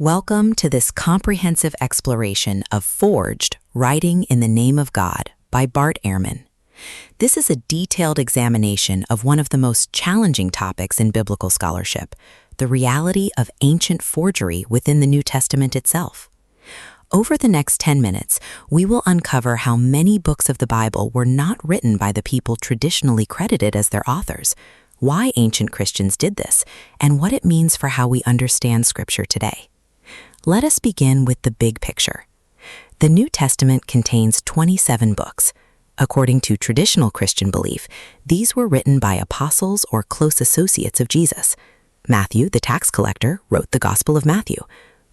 Welcome to this comprehensive exploration of Forged, Writing in the Name of God by Bart Ehrman. This is a detailed examination of one of the most challenging topics in biblical scholarship, the reality of ancient forgery within the New Testament itself. Over the next 10 minutes, we will uncover how many books of the Bible were not written by the people traditionally credited as their authors, why ancient Christians did this, and what it means for how we understand Scripture today. Let us begin with the big picture. The New Testament contains 27 books. According to traditional Christian belief, these were written by apostles or close associates of Jesus. Matthew, the tax collector, wrote the Gospel of Matthew.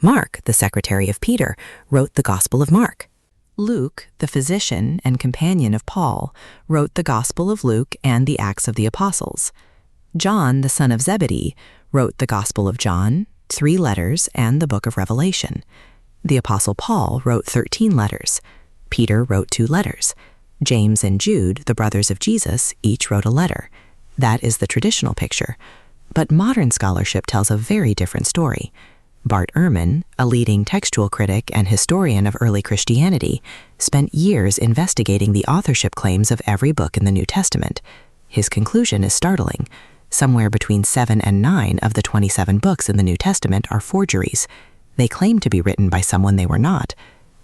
Mark, the secretary of Peter, wrote the Gospel of Mark. Luke, the physician and companion of Paul, wrote the Gospel of Luke and the Acts of the Apostles. John, the son of Zebedee, wrote the Gospel of John, 3 letters, and the book of Revelation. The Apostle Paul wrote 13 letters. Peter wrote 2 letters. James and Jude, the brothers of Jesus, each wrote a letter. That is the traditional picture. But modern scholarship tells a very different story. Bart Ehrman, a leading textual critic and historian of early Christianity, spent years investigating the authorship claims of every book in the New Testament. His conclusion is startling. Somewhere between 7 and 9 of the 27 books in the New Testament are forgeries. They claim to be written by someone they were not.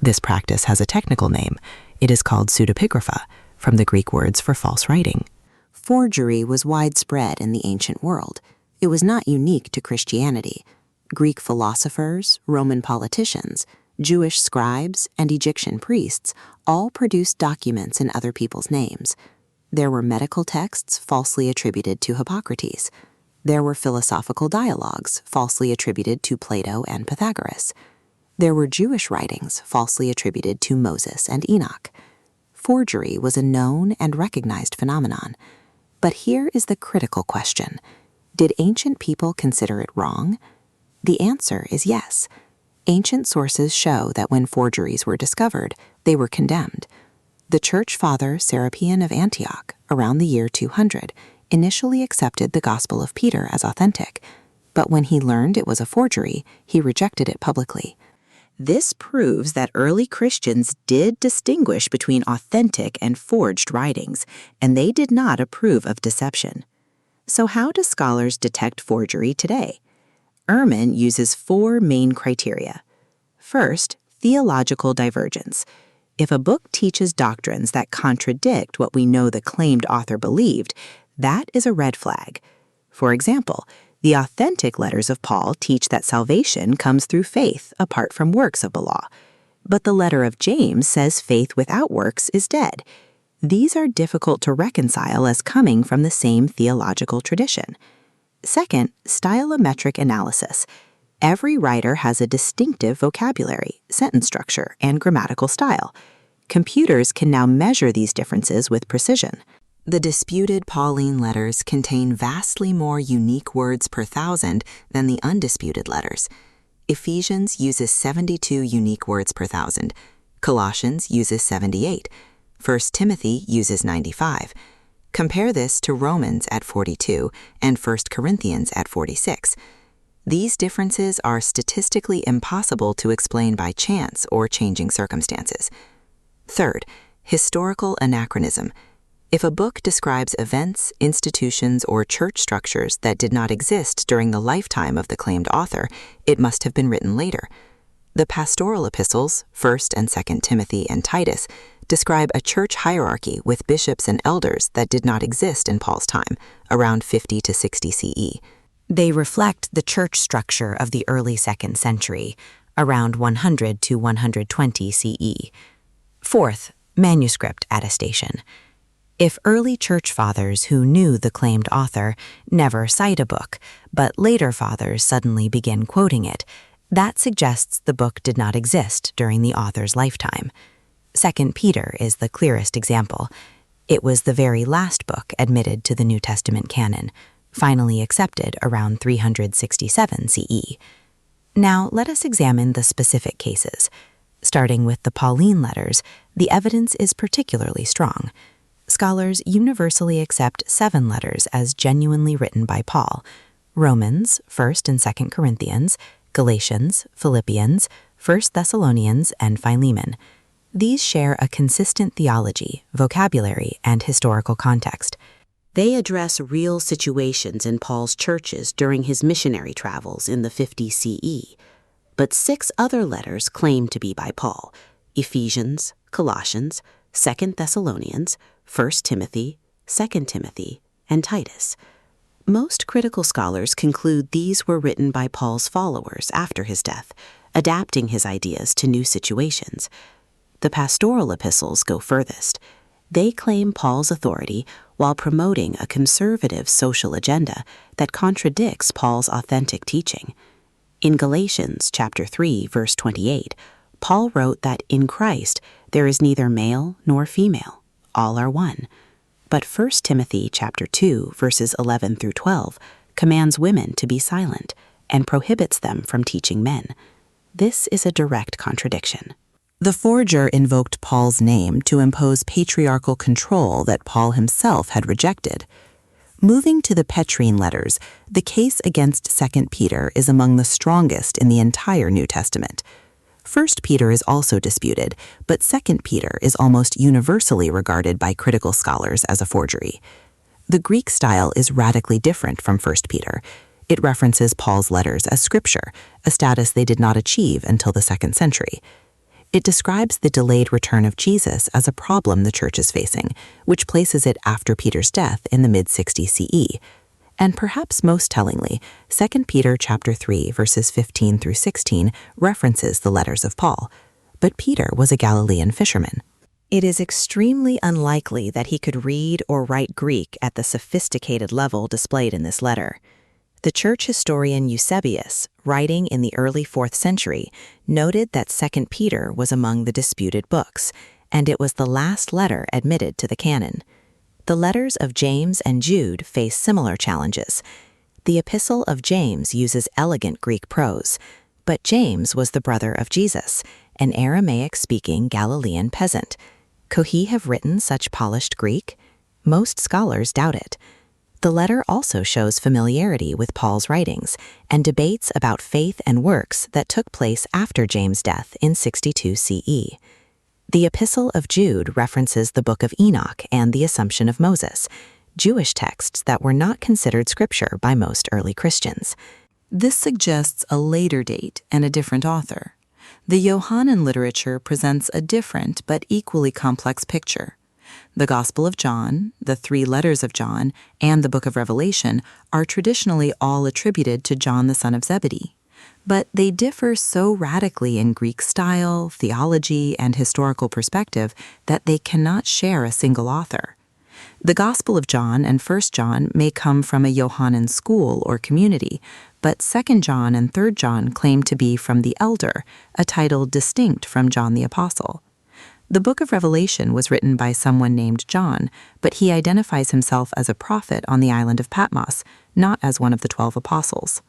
This practice has a technical name. It is called pseudepigrapha, from the Greek words for false writing. Forgery was widespread in the ancient world. It was not unique to Christianity. Greek philosophers, Roman politicians, Jewish scribes, and Egyptian priests all produced documents in other people's names. There were medical texts falsely attributed to Hippocrates. There were philosophical dialogues falsely attributed to Plato and Pythagoras. There were Jewish writings falsely attributed to Moses and Enoch. Forgery was a known and recognized phenomenon. But here is the critical question. Did ancient people consider it wrong? The answer is yes. Ancient sources show that when forgeries were discovered, they were condemned. The church father Serapion of Antioch, around the year 200, initially accepted the Gospel of Peter as authentic, but when he learned it was a forgery, he rejected it publicly. This proves that early Christians did distinguish between authentic and forged writings, and they did not approve of deception. So how do scholars detect forgery today? Ehrman uses 4 main criteria. First, theological divergence. If a book teaches doctrines that contradict what we know the claimed author believed, that is a red flag. For example, the authentic letters of Paul teach that salvation comes through faith apart from works of the law. But the letter of James says faith without works is dead. These are difficult to reconcile as coming from the same theological tradition. Second, stylometric analysis. Every writer has a distinctive vocabulary, sentence structure, and grammatical style. Computers can now measure these differences with precision. The disputed Pauline letters contain vastly more unique words per thousand than the undisputed letters. Ephesians uses 72 unique words per thousand. Colossians uses 78. 1 Timothy uses 95. Compare this to Romans at 42 and 1 Corinthians at 46. These differences are statistically impossible to explain by chance or changing circumstances. Third, historical anachronism. If a book describes events, institutions, or church structures that did not exist during the lifetime of the claimed author, it must have been written later. The pastoral epistles, 1st and 2nd Timothy and Titus, describe a church hierarchy with bishops and elders that did not exist in Paul's time, around 50 to 60 CE. They reflect the church structure of the early 2nd century, around 100 to 120 CE. Fourth, manuscript attestation. If early church fathers who knew the claimed author never cite a book, but later fathers suddenly begin quoting it, that suggests the book did not exist during the author's lifetime. 2 Peter is the clearest example. It was the very last book admitted to the New Testament canon, finally accepted around 367 CE. Now let us examine the specific cases. Starting with the Pauline letters, the evidence is particularly strong. Scholars universally accept 7 letters as genuinely written by Paul: Romans, 1st and 2nd Corinthians, Galatians, Philippians, 1 Thessalonians, and Philemon. These share a consistent theology, vocabulary, and historical context. They address real situations in Paul's churches during his missionary travels in the 50 CE. But 6 other letters claim to be by Paul: Ephesians, Colossians, 2 Thessalonians, 1 Timothy, 2 Timothy, and Titus. Most critical scholars conclude these were written by Paul's followers after his death, adapting his ideas to new situations. The pastoral epistles go furthest. They claim Paul's authority while promoting a conservative social agenda that contradicts Paul's authentic teaching. In Galatians chapter 3, verse 28, Paul wrote that in Christ there is neither male nor female, all are one. But 1 Timothy chapter 2, verses 11 through 12 commands women to be silent and prohibits them from teaching men. This is a direct contradiction. The forger invoked Paul's name to impose patriarchal control that Paul himself had rejected. Moving to the Petrine letters, the case against 2 Peter is among the strongest in the entire New Testament. 1 Peter is also disputed, but 2 Peter is almost universally regarded by critical scholars as a forgery. The Greek style is radically different from 1 Peter. It references Paul's letters as scripture, a status they did not achieve until the 2nd century. It describes the delayed return of Jesus as a problem the church is facing, which places it after Peter's death in the mid-60 CE. And perhaps most tellingly, 2 Peter chapter 3, verses 15 through 16 references the letters of Paul. But Peter was a Galilean fisherman. It is extremely unlikely that he could read or write Greek at the sophisticated level displayed in this letter. The church historian Eusebius, writing in the early 4th century, noted that 2 Peter was among the disputed books, and it was the last letter admitted to the canon. The letters of James and Jude face similar challenges. The epistle of James uses elegant Greek prose, but James was the brother of Jesus, an Aramaic-speaking Galilean peasant. Could he have written such polished Greek? Most scholars doubt it. The letter also shows familiarity with Paul's writings and debates about faith and works that took place after James' death in 62 CE. The Epistle of Jude references the Book of Enoch and the Assumption of Moses, Jewish texts that were not considered scripture by most early Christians. This suggests a later date and a different author. The Johannine literature presents a different but equally complex picture. The Gospel of John, the 3 letters of John, and the Book of Revelation are traditionally all attributed to John the son of Zebedee. But they differ so radically in Greek style, theology, and historical perspective that they cannot share a single author. The Gospel of John and 1 John may come from a Johannine school or community, but 2 John and 3 John claim to be from the elder, a title distinct from John the Apostle. The Book of Revelation was written by someone named John, but he identifies himself as a prophet on the island of Patmos, not as one of the 12 apostles.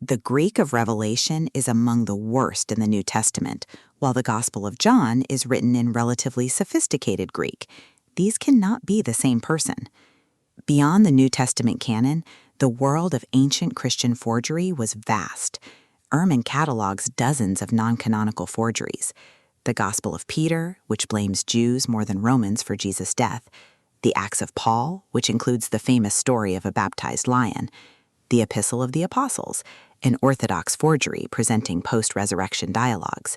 The Greek of Revelation is among the worst in the New Testament, while the Gospel of John is written in relatively sophisticated Greek. These cannot be the same person. Beyond the New Testament canon, the world of ancient Christian forgery was vast. Ehrman catalogs dozens of non-canonical forgeries. The Gospel of Peter, which blames Jews more than Romans for Jesus' death, the Acts of Paul, which includes the famous story of a baptized lion, the Epistle of the Apostles, an orthodox forgery presenting post-resurrection dialogues,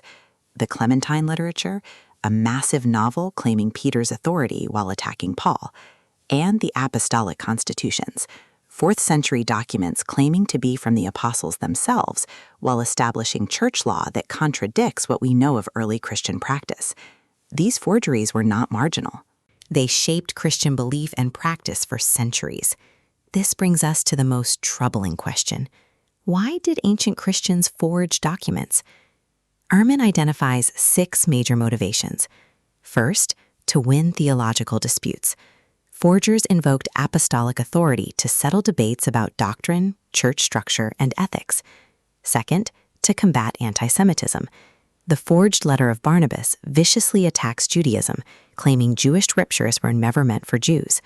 the Clementine literature, a massive novel claiming Peter's authority while attacking Paul, and the Apostolic Constitutions, 4th century documents claiming to be from the apostles themselves while establishing church law that contradicts what we know of early Christian practice. These forgeries were not marginal. They shaped Christian belief and practice for centuries. This brings us to the most troubling question. Why did ancient Christians forge documents? Ehrman identifies 6 major motivations. First, to win theological disputes. Forgers invoked apostolic authority to settle debates about doctrine, church structure, and ethics. Second, to combat anti-Semitism. The forged letter of Barnabas viciously attacks Judaism, claiming Jewish scriptures were never meant for Jews.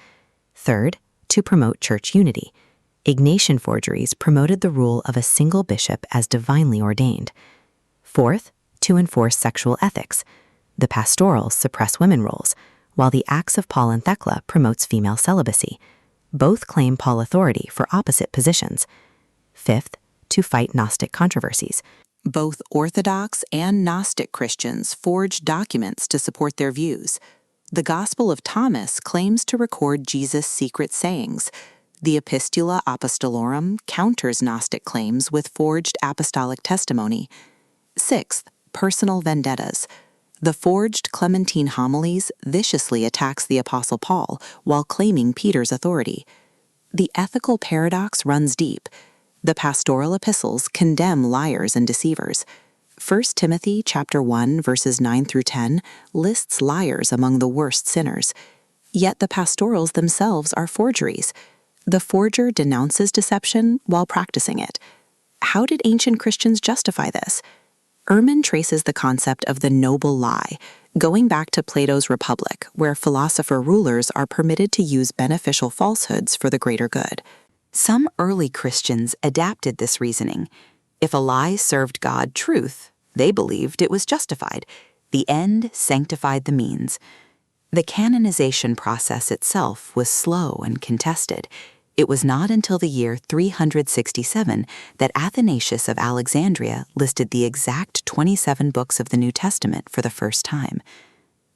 Third, to promote church unity. Ignatian forgeries promoted the rule of a single bishop as divinely ordained. Fourth, to enforce sexual ethics. The Pastorals suppress women roles, while the Acts of Paul and Thecla promotes female celibacy. Both claim Paul authority for opposite positions. Fifth, to fight Gnostic controversies. Both Orthodox and Gnostic Christians forged documents to support their views. The Gospel of Thomas claims to record Jesus' secret sayings. The Epistula Apostolorum counters Gnostic claims with forged apostolic testimony. Sixth, personal vendettas. The forged Clementine homilies viciously attacks the Apostle Paul while claiming Peter's authority. The ethical paradox runs deep. The pastoral epistles condemn liars and deceivers. 1 Timothy chapter 1 verses 9 through 10 lists liars among the worst sinners. Yet the pastorals themselves are forgeries. The forger denounces deception while practicing it. How did ancient Christians justify this? Ehrman traces the concept of the noble lie, going back to Plato's Republic, where philosopher rulers are permitted to use beneficial falsehoods for the greater good. Some early Christians adapted this reasoning. If a lie served God truth, they believed it was justified. The end sanctified the means. The canonization process itself was slow and contested. It was not until the year 367 that Athanasius of Alexandria listed the exact 27 books of the New Testament for the first time.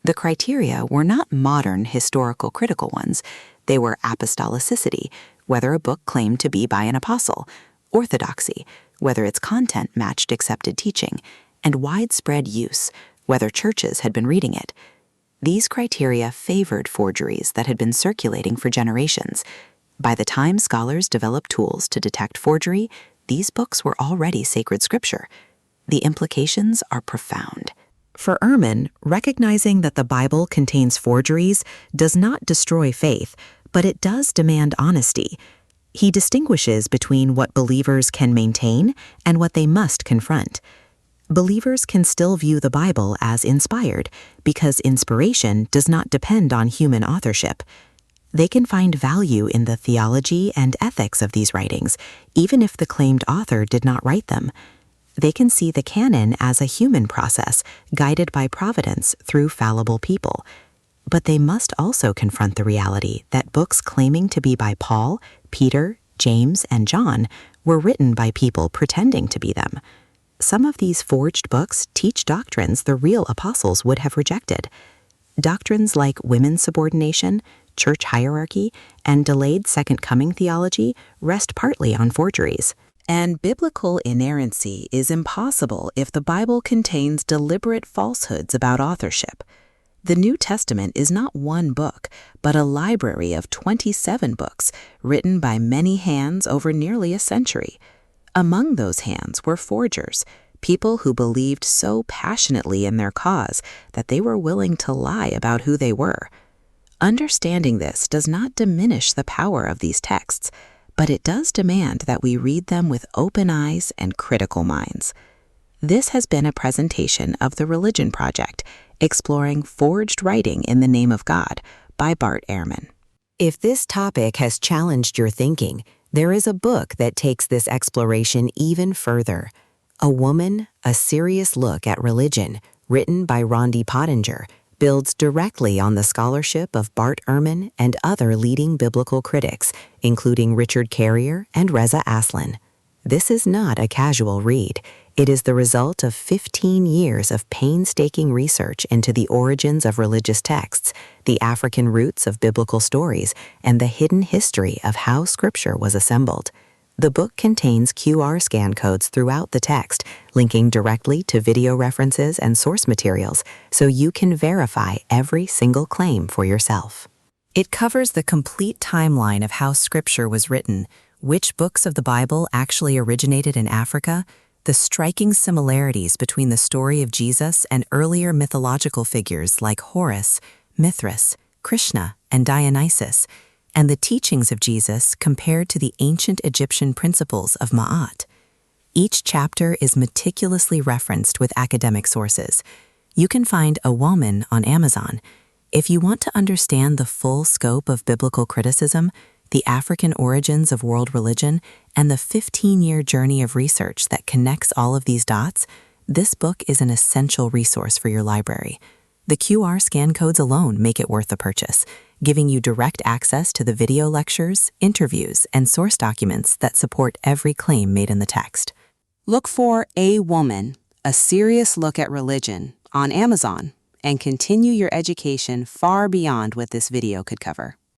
The criteria were not modern historical critical ones. They were apostolicity, whether a book claimed to be by an apostle, orthodoxy, whether its content matched accepted teaching, and widespread use, whether churches had been reading it. These criteria favored forgeries that had been circulating for generations. By the time scholars developed tools to detect forgery, these books were already sacred scripture. The implications are profound. For Ehrman, recognizing that the Bible contains forgeries does not destroy faith, but it does demand honesty. He distinguishes between what believers can maintain and what they must confront. Believers can still view the Bible as inspired because inspiration does not depend on human authorship. They can find value in the theology and ethics of these writings, even if the claimed author did not write them. They can see the canon as a human process, guided by providence through fallible people. But they must also confront the reality that books claiming to be by Paul, Peter, James, and John were written by people pretending to be them. Some of these forged books teach doctrines the real apostles would have rejected. Doctrines like women's subordination, church hierarchy, and delayed second coming theology rest partly on forgeries. And biblical inerrancy is impossible if the Bible contains deliberate falsehoods about authorship. The New Testament is not one book, but a library of 27 books written by many hands over nearly a century. Among those hands were forgers, people who believed so passionately in their cause that they were willing to lie about who they were. Understanding this does not diminish the power of these texts, but it does demand that we read them with open eyes and critical minds. This has been a presentation of The Religion Project, exploring forged writing in the name of God by Bart Ehrman. If this topic has challenged your thinking, there is a book that takes this exploration even further. AWOMEN, A Serious Look at Religion, written by Rondi Pottinger, builds directly on the scholarship of Bart Ehrman and other leading biblical critics, including Richard Carrier and Reza Aslan. This is not a casual read. It is the result of 15 years of painstaking research into the origins of religious texts, the African roots of biblical stories, and the hidden history of how Scripture was assembled. The book contains QR scan codes throughout the text, linking directly to video references and source materials, so you can verify every single claim for yourself. It covers the complete timeline of how Scripture was written, which books of the Bible actually originated in Africa, the striking similarities between the story of Jesus and earlier mythological figures like Horus, Mithras, Krishna, and Dionysus, and the teachings of Jesus compared to the ancient Egyptian principles of Ma'at. Each chapter is meticulously referenced with academic sources. You can find AWOMEN on Amazon. If you want to understand the full scope of biblical criticism, the African origins of world religion, and the 15-year journey of research that connects all of these dots, this book is an essential resource for your library. The QR scan codes alone make it worth the purchase, giving you direct access to the video lectures, interviews, and source documents that support every claim made in the text. Look for AWOMEN, A Serious Look at Religion, on Amazon, and continue your education far beyond what this video could cover.